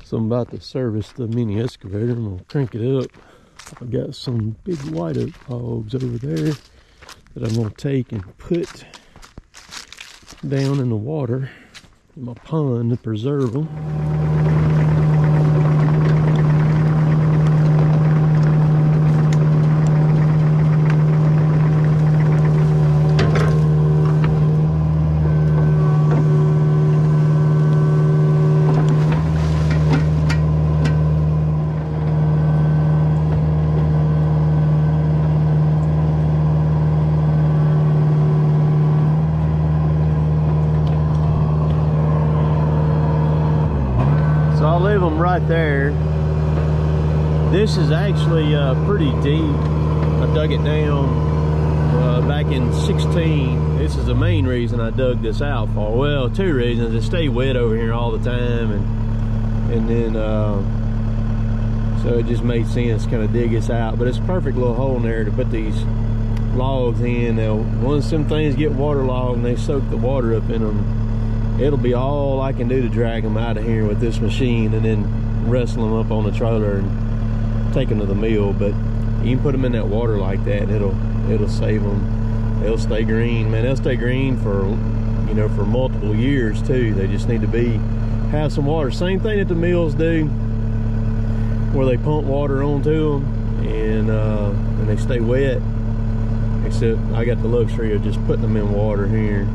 So I'm about to service the mini excavator. I'm gonna crank it up. I got some big white oak logs over there that I'm gonna take and put down in the water in my pond to preserve them. I'll leave them right there. This is actually pretty deep. I dug it down back in 16. This is the main reason I dug this out for. Well, two reasons. It stayed wet over here all the time, and then so it just made sense to kind of dig this out. But it's a perfect little hole in there to put these logs in. Now, once them things get waterlogged and they soak the water up in them, it'll be all I can do to drag them out of here with this machine and then wrestle them up on the trailer and take them to the mill. But you can put them in that water like that, it'll save them. They'll stay green, man. They'll stay green for, you know, for multiple years too. They just need to have some water. Same thing that the mills do, where they pump water onto them and they stay wet. Except I got the luxury of just putting them in water here.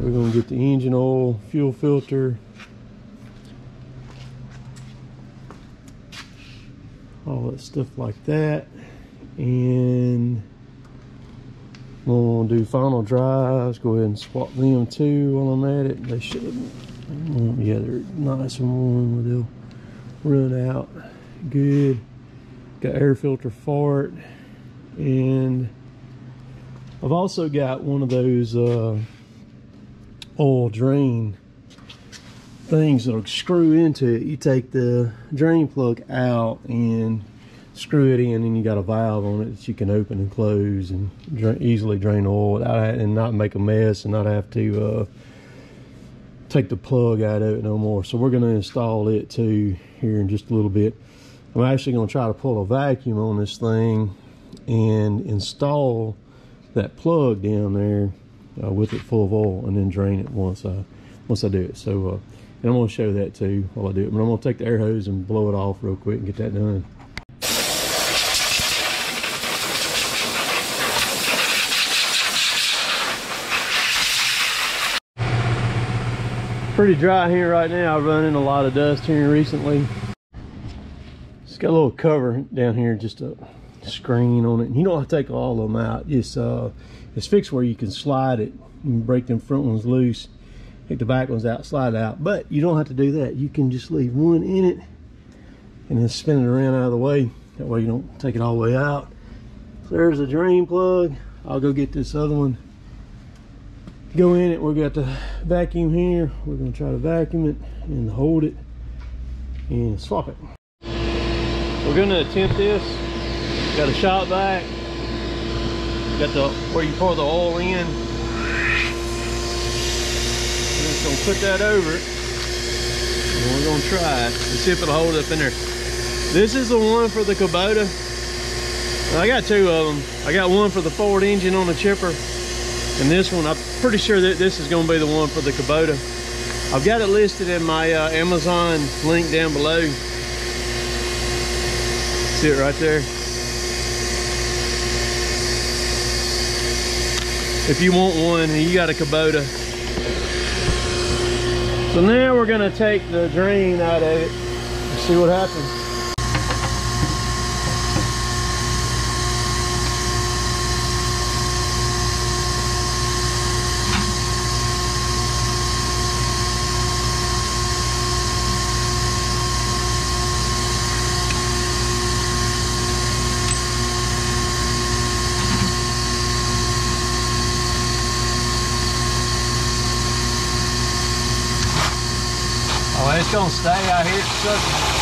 We're gonna get the engine oil, fuel filter, all that stuff like that, and we'll do final drives. Go ahead and swap them too while I'm at it. They should, yeah, they're nice and warm. They'll run out good. Got air filter for it, and I've also got one of those oil drain things that'll screw into it. You take the drain plug out and screw it in, and you got a valve on it that you can open and close and easily drain oil and not make a mess and not have to take the plug out of it no more. So we're going to install it too here in just a little bit. I'm actually going to try to pull a vacuum on this thing and install that plug down there with it full of oil, and then drain it once I do it. So and I'm going to show that too while I do it. But I'm going to take the air hose and blow it off real quick and get that done. Pretty dry here right now. I've run in a lot of dust here recently. It's got a little cover down here, just a screen on it. And you don't have to take all of them out. It's fixed where you can slide it. You can break them front ones loose, take the back ones out, slide it out. But you don't have to do that. You can just leave one in it and then spin it around out of the way. That way you don't take it all the way out. So there's a drain plug. I'll go get this other one. Go in it. We've got the vacuum here. We're going to try to vacuum it and hold it and swap it. We're going to attempt this. Got a shop vac. Got the where you pour the oil in. We're just gonna put that over it, and we're gonna try it and see if it'll hold up in there. This is the one for the Kubota. I got two of them. I got one for the Ford engine on the chipper, and this one, I'm pretty sure that this is gonna be the one for the Kubota. I've got it listed in my Amazon link down below. See it right there. If you want one and you got a Kubota. So now we're gonna take the drain out of it and see what happens. Oh, it's gonna stay out here sucking.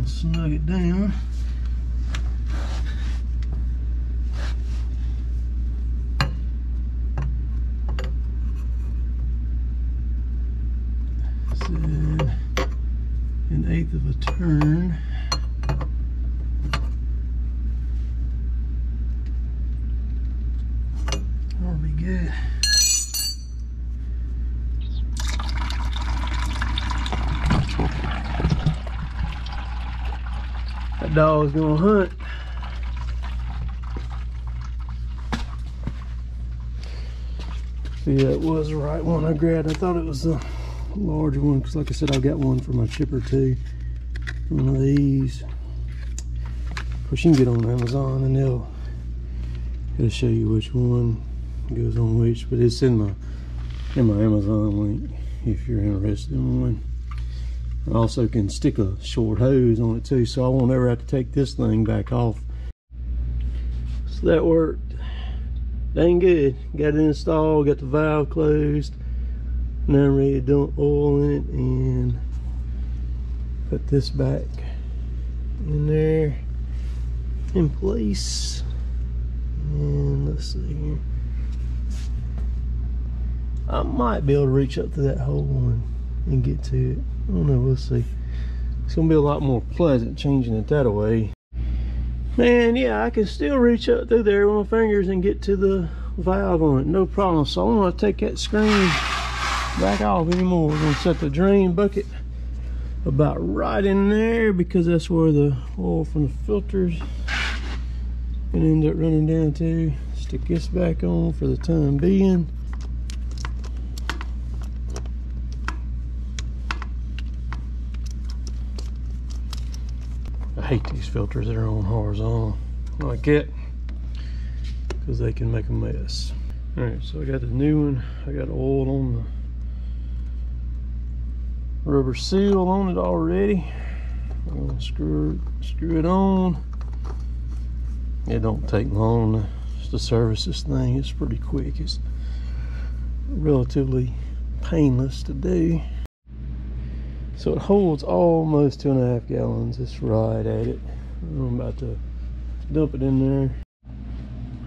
snug it down. So, 1/8 of a turn. That'll be good. That dog's gonna hunt. See, that was the right one I grabbed. I thought it was the larger one because, like I said, I've got one for my chipper too. One of these. Of course, you can get on Amazon and it'll show you which one goes on which, but it's in my Amazon link if you're interested in one. I also can stick a short hose on it too, so I won't ever have to take this thing back off. So that worked dang good. Got it installed, got the valve closed. Now I'm ready to dump oil in it and put this back in there in place. And let's see here. I might be able to reach up to that hole and get to it. I don't know, we'll see. It's gonna be a lot more pleasant changing it that way. Man, yeah, I can still reach up through there with my fingers and get to the valve on it, no problem. So I don't want to take that screen back off anymore. We're gonna set the drain bucket about right in there because that's where the oil from the filters can end up running down to. Stick this back on for the time being. I hate these filters that are on horizontal like that because they can make a mess. All right, so I got the new one. I got oil on the rubber seal on it already. I'm gonna screw it on. It don't take long to service this thing. It's pretty quick. It's relatively painless to do. So it holds almost 2.5 gallons. It's right at it. I'm about to dump it in there.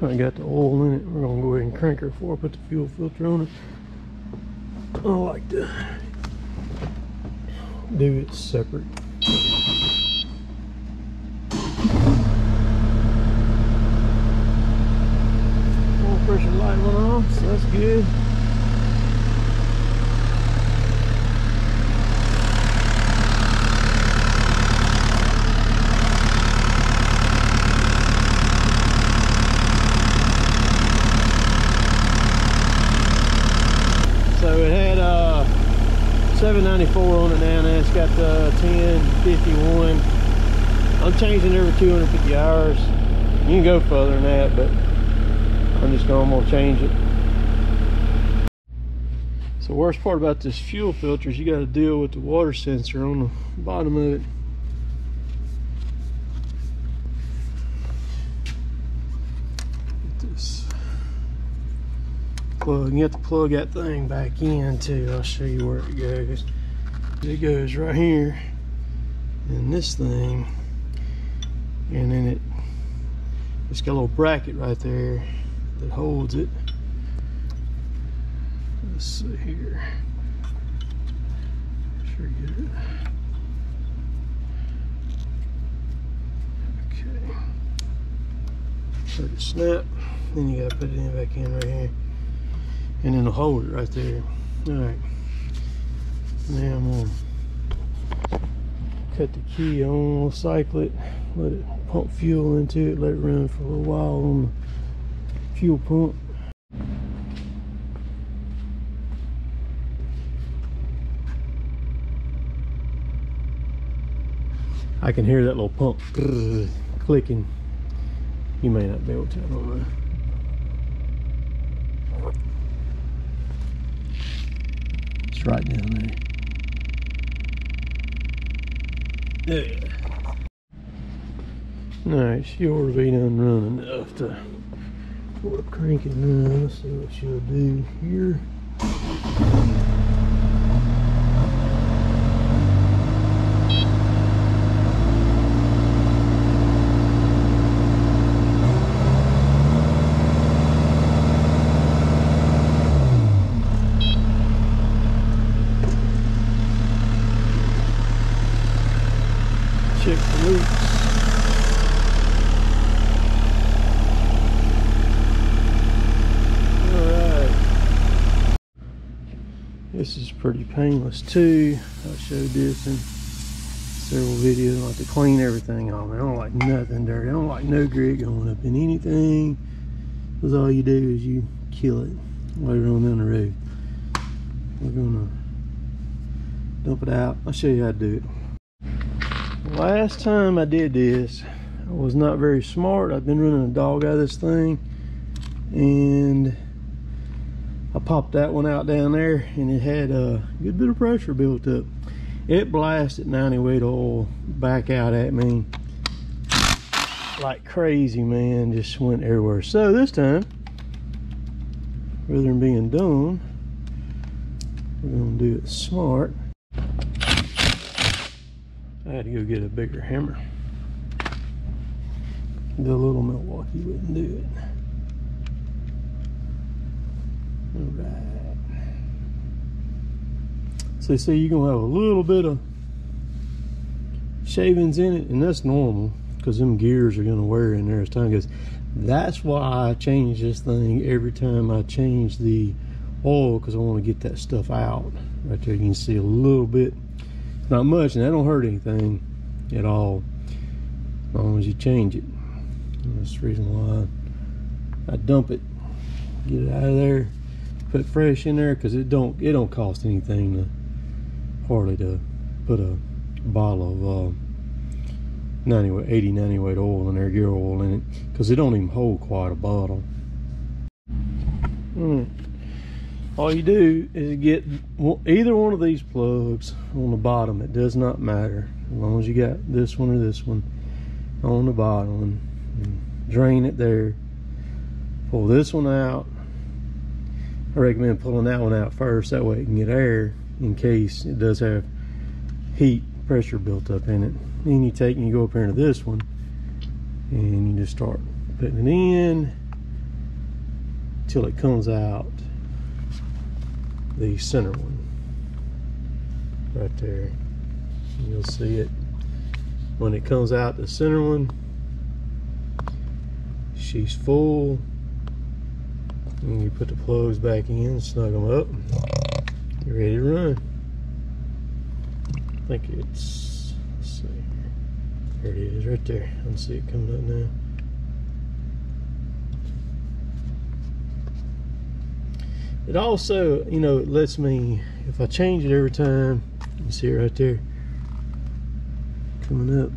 I got the oil in it. We're gonna go ahead and crank her before I put the fuel filter on it. I like to do it separate. Oil pressure light went off, so that's good. So it had $7.94 on it now, and it's got the $10.51. I'm changing every 250 hours. You can go further than that, but I'm just gonna change it. So the worst part about this fuel filter is you got to deal with the water sensor on the bottom of it. Get this plug. You have to plug that thing back in too. I'll show you where it goes. It goes right here in this thing, and then it's got a little bracket right there that holds it. Let's see here. Sure get it. Okay. Let it snap. Then you gotta put it in back in right here. And then it'll hold it right there. Alright. Now I'm gonna cut the key on, we'll cycle it, let it pump fuel into it, let it run for a little while on the fuel pump. I can hear that little pump clicking. You may not be able to, I don't know. It's right down there. Yeah. Alright, she ought to be done running enough to crank it now. Let's see what she'll do here. This is pretty painless too. I showed this in several videos. I like to clean everything off. I don't like nothing dirty. I don't like no grit going up in anything, because all you do is you kill it later on down the road. We're gonna dump it out. I'll show you how to do it. Last time I did this, I was not very smart. I've been running a dog out of this thing, and I popped that one out down there, and it had a good bit of pressure built up. It blasted 90 weight oil back out at me like crazy, man. Just went everywhere. So this time, rather than being dumb, we're gonna do it smart. I had to go get a bigger hammer. The little Milwaukee wouldn't do it. All right. So see, you're gonna have a little bit of shavings in it, and that's normal because them gears are gonna wear in there as time goes. That's why I change this thing every time I change the oil, because I want to get that stuff out. Right there you can see a little bit. Not much, and that don't hurt anything at all as long as you change it. And that's the reason why I dump it, get it out of there, put fresh in there, because it don't cost anything to hardly to put a bottle of 80, 90 weight oil in there, gear oil in it, because it don't even hold quite a bottle. All you do is get either one of these plugs on the bottom. It does not matter, as long as you got this one or this one on the bottom, and drain it there. Pull this one out. I recommend pulling that one out first, that way it can get air in case it does have heat pressure built up in it. Then you take and you go up here into this one, and you just start putting it in till it comes out the center one right there. You'll see it when it comes out the center one. She's full, and you put the plugs back in, snug them up, you're ready to run. I think it's, let's see, there it is right there. I can see it coming up now. It also, you know, it lets me, if I change it every time, you see it right there coming up,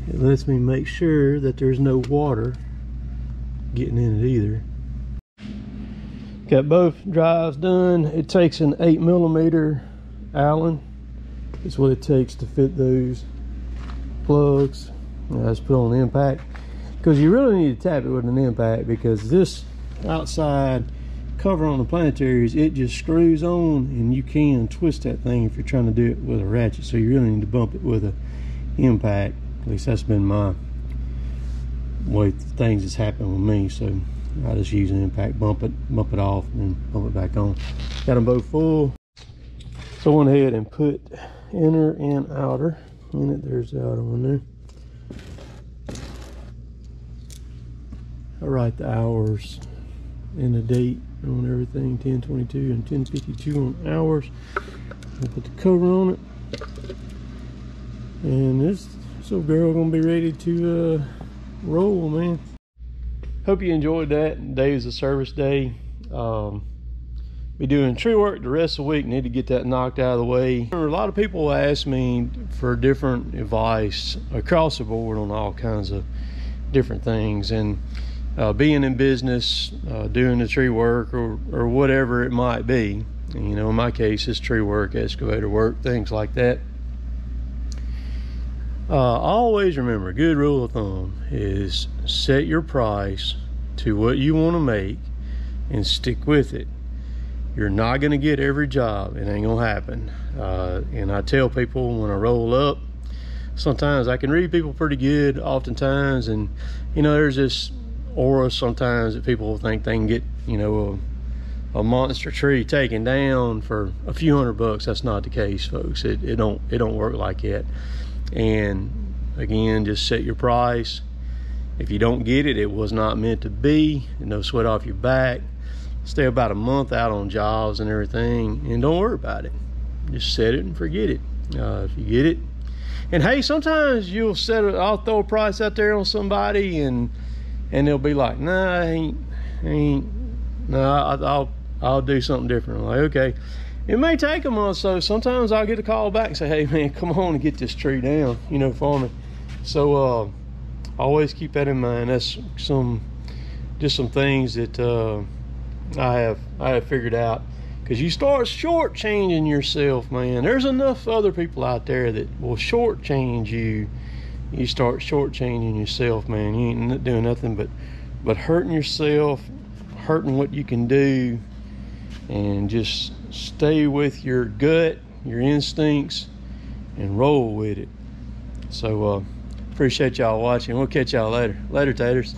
it lets me make sure that there's no water getting in it either. Got both drives done. It takes an 8mm Allen. It's what it takes to fit those plugs. I just put on the impact, because you really need to tap it with an impact, because this outside cover on the Planetaries, it just screws on, and you can twist that thing if you're trying to do it with a ratchet. So you really need to bump it with an impact. At least that's been my way things has happened with me. So I just use an impact, bump it off, and then bump it back on. Got them both full. So I went ahead and put inner and outer in it. There's the outer one there. I write the hours and the date on everything, 10/22 and 10/52 on hours. I put the cover on it, and this little girl gonna be ready to roll, man. Hope you enjoyed that. Today is a service day. Be doing tree work the rest of the week. Need to get that knocked out of the way. A lot of people ask me for different advice across the board on all kinds of different things, and being in business, doing the tree work or whatever it might be. And, you know, in my case, it's tree work, excavator work, things like that. Always remember, a good rule of thumb is set your price to what you want to make and stick with it. You're not going to get every job. It ain't going to happen. And I tell people when I roll up, sometimes I can read people pretty good oftentimes, and you know, there's this aura sometimes that people think they can get, you know, a monster tree taken down for a few $100. That's not the case, folks. It don't work like that. And again, just set your price. If you don't get it, it was not meant to be. No sweat off your back. stay about a month out on jobs and everything, and don't worry about it. Just set it and forget it. If you get it, and hey, sometimes you'll I'll throw a price out there on somebody, and they'll be like, nah, I ain't, no, I'll do something different. I'm like, okay. It may take a month, so sometimes I'll get a call back and say, hey man, come on and get this tree down, you know, for me. So always keep that in mind. That's just some things that I have figured out. Because you start shortchanging yourself, man. There's enough other people out there that will shortchange you. You start shortchanging yourself, man. You ain't doing nothing but hurting yourself, hurting what you can do, and just stay with your gut, your instincts, and roll with it. So appreciate y'all watching. We'll catch y'all later. Later, taters.